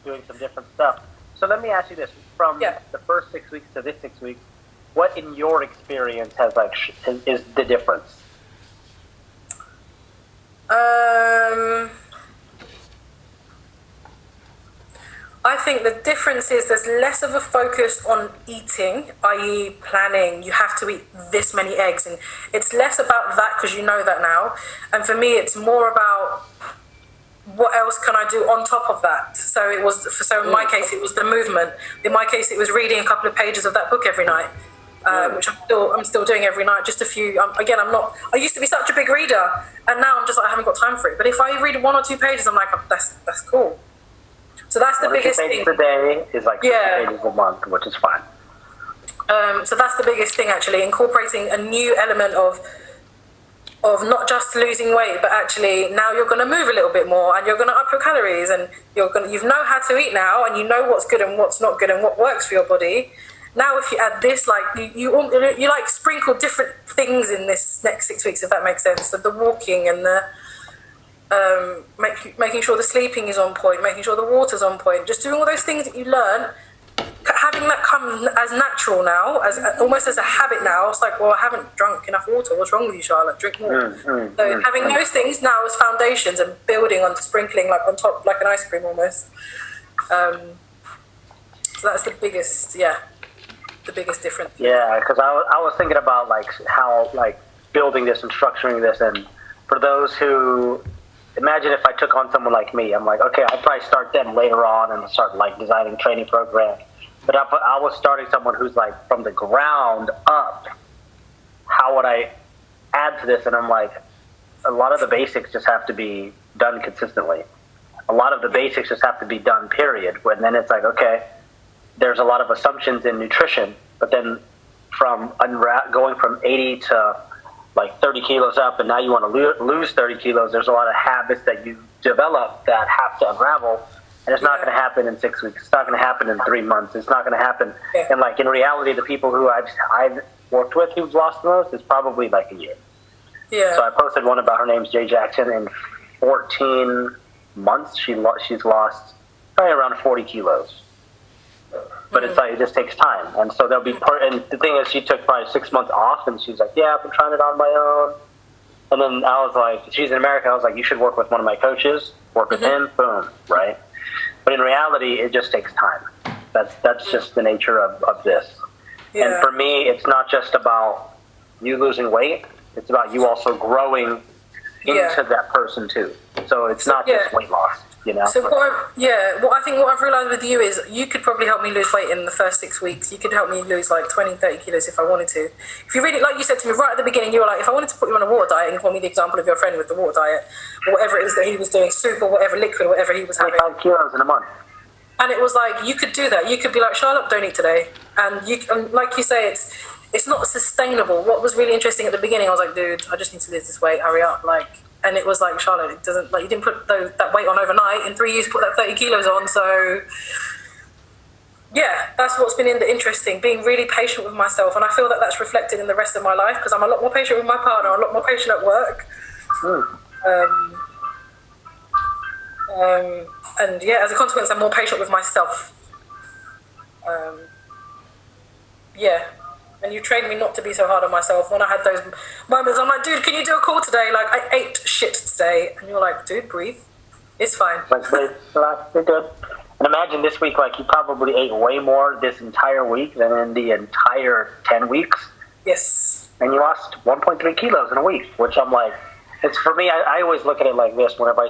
doing some different stuff. So let me ask you this: from the first 6 weeks to this 6 weeks, what in your experience has is the difference? I think the difference is there's less of a focus on eating, i.e. planning, you have to eat this many eggs. And it's less about that because you know that now. And for me, it's more about what else can I do on top of that? So in my case, it was the movement. In my case, it was reading a couple of pages of that book every night. Which I'm still doing every night, just a few. I used to be such a big reader, and now I'm just like, I haven't got time for it. But if I read 1 or 2 pages, I'm like, that's cool. So that's the biggest thing. 1 or 2 pages a day is like 50 pages a month, which is fine. So that's the biggest thing, actually, incorporating a new element of not just losing weight, but actually now you're going to move a little bit more, and you're going to up your calories, and you know how to eat now, and you know what's good and what's not good, and what works for your body. Now, if you add this, like you like sprinkle different things in this next 6 weeks, if that makes sense. So the walking and the making sure the sleeping is on point, making sure the water's on point, just doing all those things that you learn, having that come as natural now, as almost as a habit now. It's like, well, I haven't drunk enough water. What's wrong with you, Charlotte? Drink more. So having those things now as foundations and building on sprinkling like on top, like an ice cream almost. So that's the biggest difference. Yeah, because I was thinking about how building this and structuring this, and for those who imagine if I took on someone like me, I'm like, okay, I'd probably start them later on and start designing training programs. But I was starting someone who's from the ground up. How would I add to this? And I'm like, a lot of the basics just have to be done consistently. A lot of the basics just have to be done, period. And then it's like, okay, there's a lot of assumptions in nutrition, but then going from 80 to 30 kilos up, and now you want to lose 30 kilos, there's a lot of habits that you develop that have to unravel, and it's not going to happen in 6 weeks. It's not going to happen in 3 months. It's not going to happen. And in reality, the people who I've worked with who've lost the most is probably a year. Yeah. So I posted one about her name's Jay Jackson. In 14 months, she's lost probably around 40 kilos. But it's it just takes time. And so there'll be and the thing is, she took probably 6 months off, and she's like, yeah, I've been trying it on my own. And then I was like, she's in America, I was like, you should work with one of my coaches, work with him, boom, right? But in reality, it just takes time. That's just the nature of this. Yeah. And for me, it's not just about you losing weight, it's about you also growing into that person too. So it's not just weight loss. So what I've realised with you is you could probably help me lose weight in the first 6 weeks. You could help me lose 20, 30 kilos if I wanted to. If you really, like you said to me right at the beginning, you were like, if I wanted to put you on a water diet, and you told me the example of your friend with the water diet, or whatever it is that he was doing, soup or whatever, liquid, whatever he was having. 25 kilos in a month. And it was like, you could do that. You could be like, Charlotte, don't eat today. And like you say, it's not sustainable. What was really interesting at the beginning, I was like, dude, I just need to lose this weight, hurry up. And it was like, Charlotte, it doesn't, you didn't put that weight on overnight. In 3 years, put that 30 kilos on. So, yeah, that's what's been interesting, being really patient with myself. And I feel that that's reflected in the rest of my life, because I'm a lot more patient with my partner, a lot more patient at work. And yeah, as a consequence, I'm more patient with myself. And you trained me not to be so hard on myself. When I had those moments, I'm like, dude, can you do a call today? I ate shit today. And you're like, dude, breathe. It's fine. You're good. And imagine this week, you probably ate way more this entire week than in the entire 10 weeks. Yes. And you lost 1.3 kilos in a week, which I'm like, it's for me, I always look at it like this. Whenever